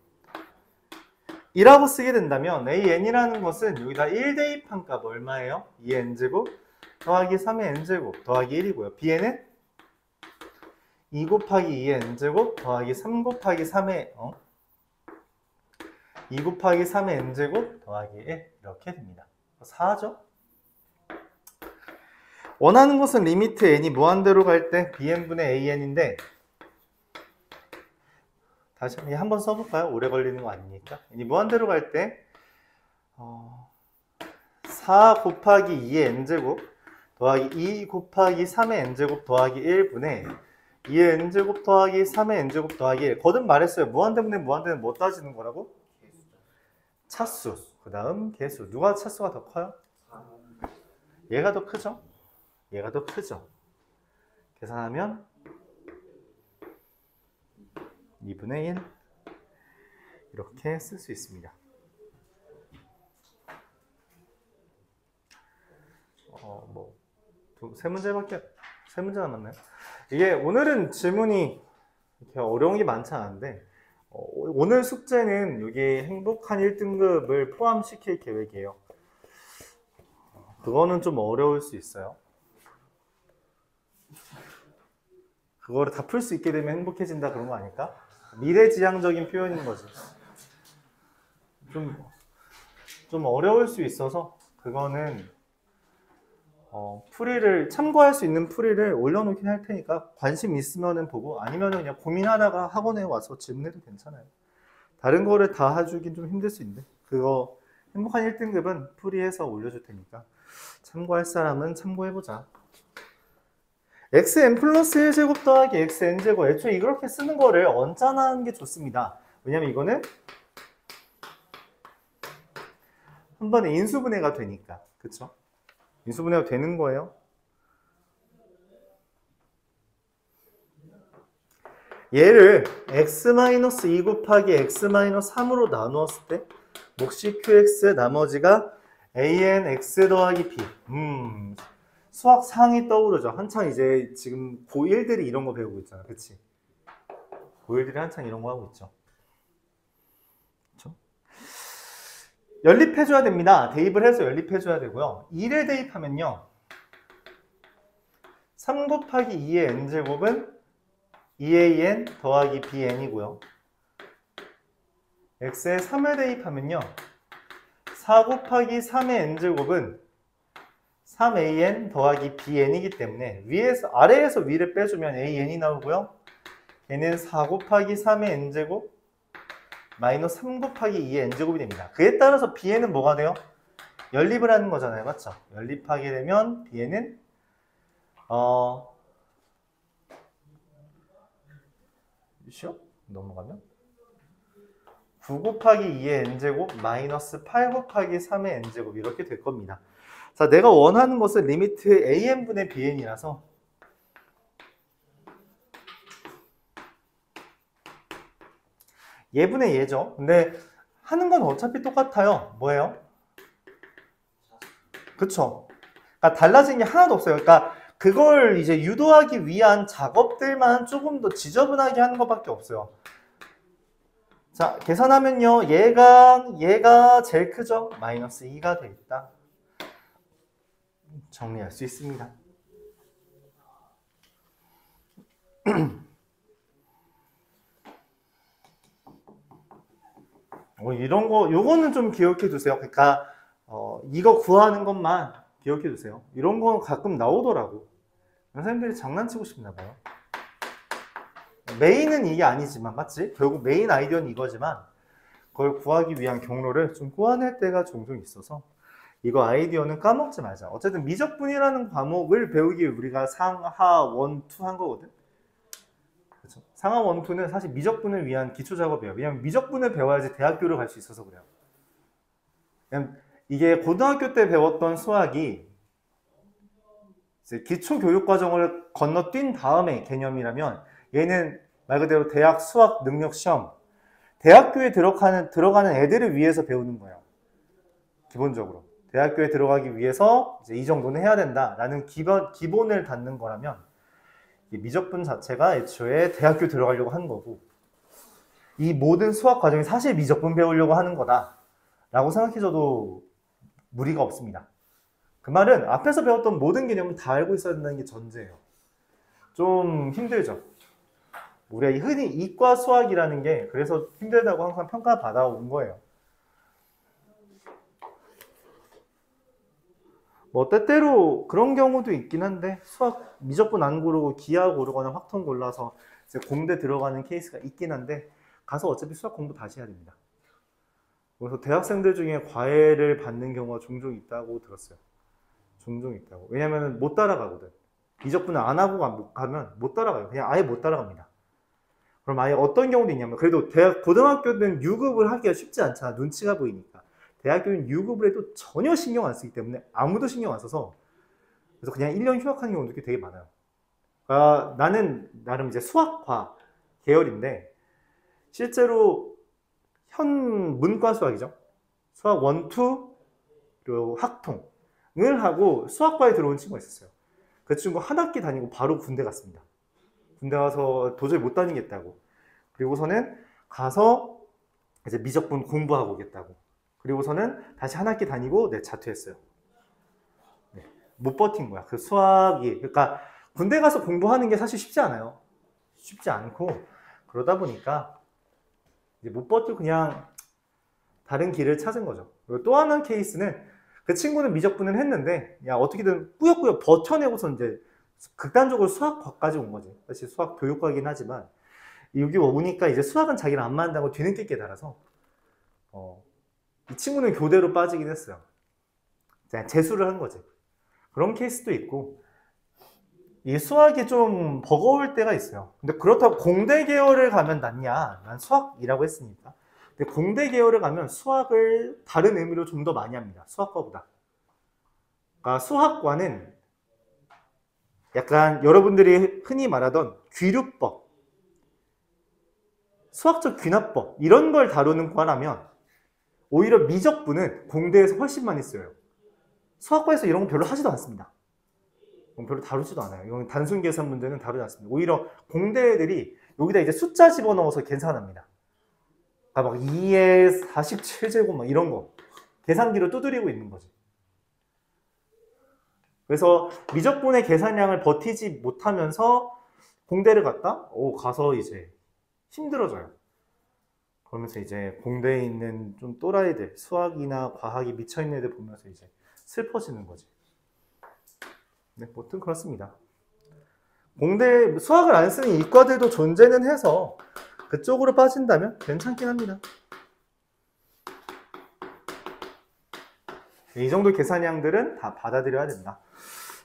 이라고 쓰게 된다면 an이라는 것은 여기다 1 대입한 값 얼마예요? 2의 n제곱 더하기 3의 n제곱 더하기 1이고요. bn은 2 곱하기 2의 n제곱 더하기 3 곱하기 3의 2 곱하기 3의 n제곱 더하기 1 이렇게 됩니다. 4죠? 원하는 것은 리미트 n이 무한대로 갈 때 bn분의 an인데 다시 한번 써볼까요? 오래 걸리는 거 아니니까. n이 무한대로 갈 때 4 곱하기 2의 n제곱 더하기 2 곱하기 3의 n제곱 더하기 1분의 2의 n제곱 더하기 3의 n제곱 더하기 1 거듭 말했어요. 무한대분의 무한대는 뭐 따지는 거라고? 차수. 그 다음 개수. 누가 차수가 더 커요? 얘가 더 크죠? 얘가 더 크죠? 계산하면 2분의 1 이렇게 쓸 수 있습니다. 세 문제 남았나요? 이게 오늘은 질문이 이렇게 어려운 게 많지 않은데 오늘 숙제는 여기 행복한 1등급을 포함시킬 계획이에요. 그거는 좀 어려울 수 있어요. 그거를 다 풀 수 있게 되면 행복해진다 그런 거 아닐까? 미래지향적인 표현인 거지. 좀 어려울 수 있어서 그거는 풀이를 참고할 수 있는 풀이를 올려놓긴 할 테니까 관심 있으면은 보고 아니면은 그냥 고민하다가 학원에 와서 질문해도 괜찮아요. 다른 거를 다 해주긴 좀 힘들 수 있는데 그거 행복한 1등급은 풀이해서 올려줄 테니까 참고할 사람은 참고해보자. xn 플러스 1제곱 더하기 xn제곱 애초에 이렇게 쓰는 거를 언짢아하는 게 좋습니다. 왜냐면 이거는 한 번에 인수분해가 되니까 그쵸? 인수분해가 되는 거예요. 얘를 x-2 곱하기 x-3으로 나누었을 때 몫이 qx 나머지가 an x 더하기 b. 수학 상이 떠오르죠. 한창 이제 지금 고1들이 이런 거 배우고 있잖아. 그치? 고일들이 한창 이런 거 하고 있죠. 그렇죠? 연립해줘야 됩니다. 대입을 해서 연립해줘야 되고요. 2를 대입하면요. 3 곱하기 2의 n제곱은 2an 더하기 bn이고요. x에 3을 대입하면요. 4 곱하기 3의 n제곱은 3an 더하기 bn이기 때문에 아래에서 위를 빼주면 an이 나오고요. 얘는 4 곱하기 3의 n제곱 마이너스 3 곱하기 2의 n제곱이 됩니다. 그에 따라서 bn은 뭐가 돼요? 연립을 하는 거잖아요. 맞죠? 연립하게 되면 bn은 쉬어? 넘어가면 9 곱하기 2의 n제곱 마이너스 8 곱하기 3의 n제곱 이렇게 될 겁니다. 자, 내가 원하는 것은 리미트 an분의 bn이라서 얘분의 얘죠. 근데 하는 건 어차피 똑같아요. 뭐예요? 그쵸? 그러니까 달라진 게 하나도 없어요. 그러니까 그걸 이제 유도하기 위한 작업들만 조금 더 지저분하게 하는 것밖에 없어요. 자, 계산하면요. 얘가 제일 크죠? 마이너스 2가 돼 있다. 정리할 수 있습니다. 이런 거, 요거는 좀 기억해 두세요. 그러니까, 이거 구하는 것만 기억해 두세요. 이런 거 가끔 나오더라고. 선생님들이 장난치고 싶나 봐요. 메인은 이게 아니지만, 맞지? 결국 메인 아이디어는 이거지만, 그걸 구하기 위한 경로를 좀 꼬아낼 때가 종종 있어서, 이거 아이디어는 까먹지 말자. 어쨌든 미적분이라는 과목을 배우기 위해 우리가 상하, 원, 투 한 거거든? 그렇죠? 상하 원, 투는 사실 미적분을 위한 기초 작업이에요. 왜냐면 미적분을 배워야지 대학교를 갈 수 있어서 그래요. 그냥 이게 고등학교 때 배웠던 수학이 이제 기초 교육 과정을 건너뛴 다음에 개념이라면 얘는 말 그대로 대학 수학 능력 시험, 대학교에 들어가는 애들을 위해서 배우는 거예요. 기본적으로. 대학교에 들어가기 위해서 이제 이 정도는 해야 된다라는 기본을 닫는 거라면 이 미적분 자체가 애초에 대학교 들어가려고 하는 거고 이 모든 수학 과정이 사실 미적분 배우려고 하는 거다라고 생각해줘도 무리가 없습니다. 그 말은 앞에서 배웠던 모든 개념은 다 알고 있어야 된다는 게 전제예요. 좀 힘들죠. 우리가 흔히 이과 수학이라는 게 그래서 힘들다고 항상 평가받아온 거예요. 뭐 때때로 그런 경우도 있긴 한데 수학 미적분 안 고르고 기하 고르거나 확통 골라서 이제 공대 들어가는 케이스가 있긴 한데 가서 어차피 수학 공부 다시 해야 됩니다. 그래서 대학생들 중에 과외를 받는 경우가 종종 있다고 들었어요. 종종 있다고. 왜냐면 못 따라가거든. 미적분을 안 하고 가면 못 따라가요. 그냥 아예 못 따라갑니다. 그럼 아예 어떤 경우도 있냐면 그래도 고등학교는 유급을 하기가 쉽지 않잖아. 눈치가 보이니까. 대학교는 유급을 해도 전혀 신경 안 쓰기 때문에 아무도 신경 안 써서 그래서 그냥 1년 휴학하는 경우도 되게 많아요. 그러니까 나는 나름 이제 수학과 계열인데 실제로 현 문과 수학이죠. 수학 1, 2 그리고 학통을 하고 수학과에 들어온 친구가 있었어요. 그 친구 한 학기 다니고 바로 군대 갔습니다. 군대 가서 도저히 못 다니겠다고. 그리고서는 가서 이제 미적분 공부하고 오겠다고. 그리고서는 다시 한 학기 다니고 자퇴했어요. 네, 못 버틴 거야. 그 수학이. 그러니까 군대 가서 공부하는 게 사실 쉽지 않아요. 쉽지 않고 그러다 보니까 이제 못 버티고 그냥 다른 길을 찾은 거죠. 그리고 또 하나 케이스는 그 친구는 미적분을 했는데 야 어떻게든 꾸역꾸역 버텨내고서 이제 극단적으로 수학과까지 온 거지. 사실 수학 교육과이긴 하지만 여기 오니까 이제 수학은 자기는 안 맞는다고 뒤늦게 깨달아서 이 친구는 교대로 빠지긴 했어요. 재수를 한 거지. 그런 케이스도 있고 이 수학이 좀 버거울 때가 있어요. 근데 그렇다고 공대 계열을 가면 낫냐? 난 수학이라고 했으니까. 근데 공대 계열을 가면 수학을 다른 의미로 좀 더 많이 합니다. 수학과보다. 그러니까 수학과는 약간 여러분들이 흔히 말하던 귀류법, 수학적 귀납법 이런 걸 다루는 과라면 오히려 미적분은 공대에서 훨씬 많이 쓰여요. 수학과에서 이런 거 별로 하지도 않습니다. 별로 다루지도 않아요. 이건 단순 계산 문제는 다루지 않습니다. 오히려 공대 애들이 여기다 이제 숫자 집어넣어서 계산합니다. 막 2의 47제곱 막 이런 거 계산기로 두드리고 있는 거지. 그래서 미적분의 계산량을 버티지 못하면서 공대를 갔다? 가서 이제 힘들어져요. 그러면서 이제 공대에 있는 좀 또라이들, 수학이나 과학이 미쳐있는 애들 보면서 이제 슬퍼지는 거지. 네, 뭐든 그렇습니다. 공대 수학을 안 쓰는 이과들도 존재는 해서 그쪽으로 빠진다면 괜찮긴 합니다. 이 정도 계산량들은 다 받아들여야 된다.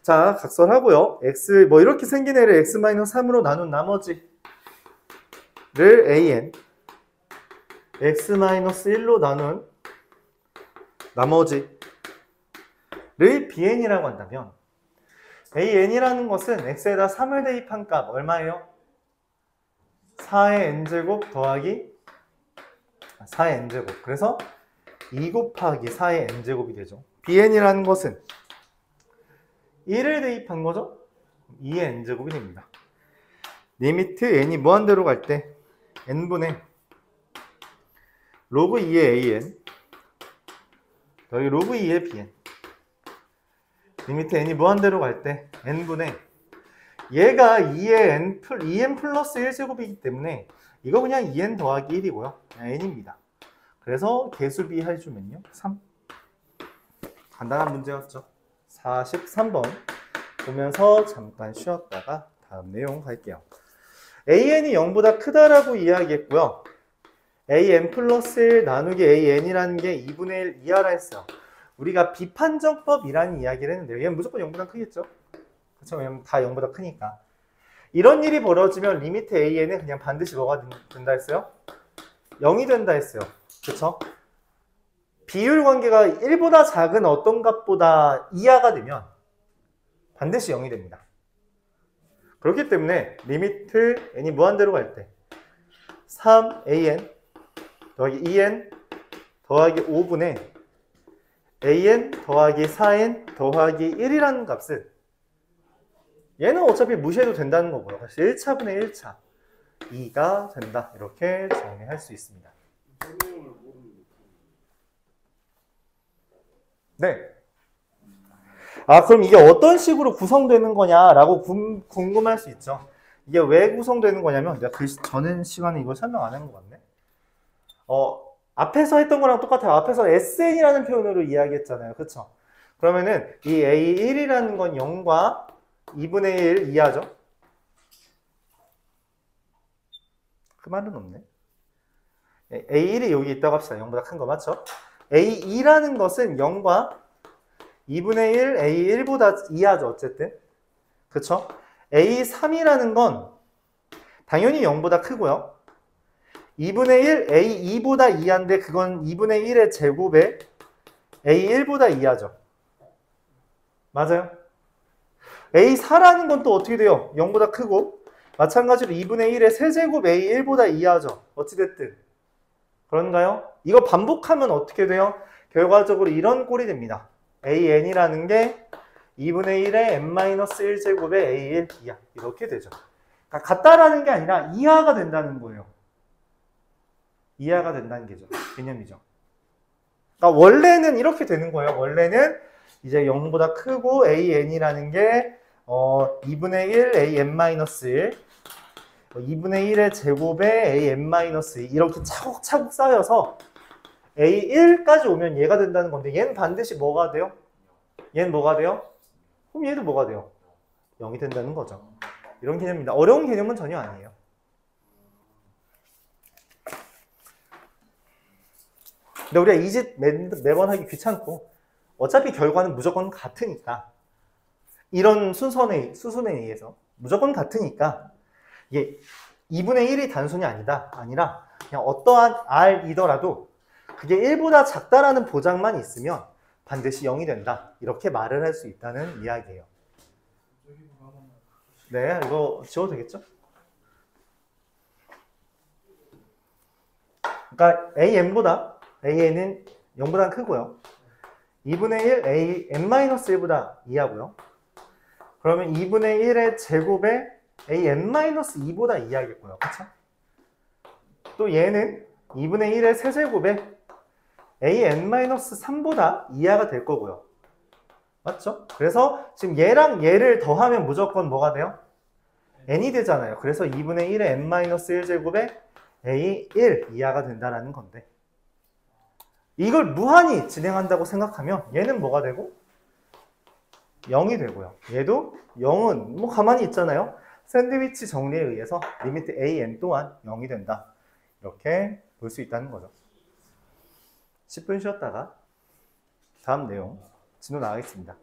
자, 각설하고요. x 뭐 이렇게 생긴 애를 x-3으로 나눈 나머지를 an, x-1로 나눈 나머지를 bn이라고 한다면 an이라는 것은 x에다 3을 대입한 값 얼마예요? 4의 n제곱 더하기 4의 n제곱. 그래서 2 곱하기 4의 n제곱이 되죠. bn이라는 것은 1을 대입한 거죠? 2의 n제곱이 됩니다. 리미트 n이 무한대로 갈 때 n분의 로그 2의 an 더하기 로그 2의 bn. 리미트 n이 무한대로 갈 때 n분의 얘가 2의 n 플러스 1제곱이기 때문에 이거 그냥 2n 더하기 1이고요. 그냥 n입니다. 그래서 개수비 해주면요. 3. 간단한 문제였죠. 43번 보면서 잠깐 쉬었다가 다음 내용 갈게요. an이 0보다 크다라고 이야기했고요. an 플러스 1 나누기 an이라는 게 2분의 1 이하라 했어요. 우리가 비판정법이라는 이야기를 했는데 얘는 무조건 0보다 크겠죠? 그렇죠? 왜냐면 다 0보다 크니까. 이런 일이 벌어지면 리미트 an은 그냥 반드시 뭐가 된다 했어요? 0이 된다 했어요. 그렇죠? 비율 관계가 1보다 작은 어떤 값보다 이하가 되면 반드시 0이 됩니다. 그렇기 때문에 리미트 n이 무한대로 갈 때 3an 더하기 2n 더하기 5분의 an 더하기 4n 더하기 1이라는 값은 얘는 어차피 무시해도 된다는 거고요. 그래서 1차분의 1차 2가 된다. 이렇게 정리할 수 있습니다. 네. 그럼 이게 어떤 식으로 구성되는 거냐라고 궁금할 수 있죠. 이게 왜 구성되는 거냐면 내가 전에 시간에 이걸 설명 안 한 것 같네. 앞에서 했던 거랑 똑같아요. 앞에서 SN이라는 표현으로 이야기했잖아요. 그쵸? 그러면은 이 A1이라는 건 0과 2분의 1 이하죠? 그 말은 없네. A1이 여기 있다고 합시다. 0보다 큰 거 맞죠? A2라는 것은 0과 2분의 1, A1보다 이하죠. 어쨌든. 그쵸? A3이라는 건 당연히 0보다 크고요. 2분의 1, A2보다 이하인데 그건 2분의 1의 제곱에 A1보다 이하죠. 맞아요? A4라는 건 또 어떻게 돼요? 0보다 크고 마찬가지로 2분의 1의 세제곱 A1보다 이하죠. 어찌됐든. 그런가요? 이거 반복하면 어떻게 돼요? 결과적으로 이런 꼴이 됩니다. AN이라는 게 2분의 1의 n-1제곱의 A1 이하 이렇게 되죠. 그러니까 같다라는 게 아니라 이하가 된다는 거예요. 이하가 된다는 게죠. 개념이죠. 그러니까 원래는 이렇게 되는 거예요. 원래는 이제 0보다 크고 AN이라는 게 2분의 1 AN-1 2분의 1의 제곱에 AN-2 이렇게 차곡차곡 쌓여서 A1까지 오면 얘가 된다는 건데 얘는 반드시 뭐가 돼요? 얘는 뭐가 돼요? 그럼 얘도 뭐가 돼요? 0이 된다는 거죠. 이런 개념입니다. 어려운 개념은 전혀 아니에요. 근데 우리가 이 짓 매번 하기 귀찮고 어차피 결과는 무조건 같으니까 이런 수순에 의해서 무조건 같으니까 이게 2분의 1이 단순히 아니라 그냥 어떠한 R이더라도 그게 1보다 작다라는 보장만 있으면 반드시 0이 된다. 이렇게 말을 할 수 있다는 이야기예요. 네, 이거 지워도 되겠죠? 그러니까 AN은 0보다 크고요. 2분의 1 AN-1보다 이하고요. 그러면 2분의 1의 제곱에 an-2보다 이하겠고요. 그쵸? 또 얘는 2분의 1의 세제곱에 an-3보다 이하가 될 거고요. 맞죠? 그래서 지금 얘랑 얘를 더하면 무조건 뭐가 돼요? n이 되잖아요. 그래서 2분의 1의 n-1제곱에 a1 이하가 된다는 건데 이걸 무한히 진행한다고 생각하면 얘는 뭐가 되고? 0이 되고요. 얘도 0은 뭐 가만히 있잖아요. 샌드위치 정리에 의해서 리미트 an 또한 0이 된다. 이렇게 볼 수 있다는 거죠. 10분 쉬었다가 다음 내용 진도 나가겠습니다.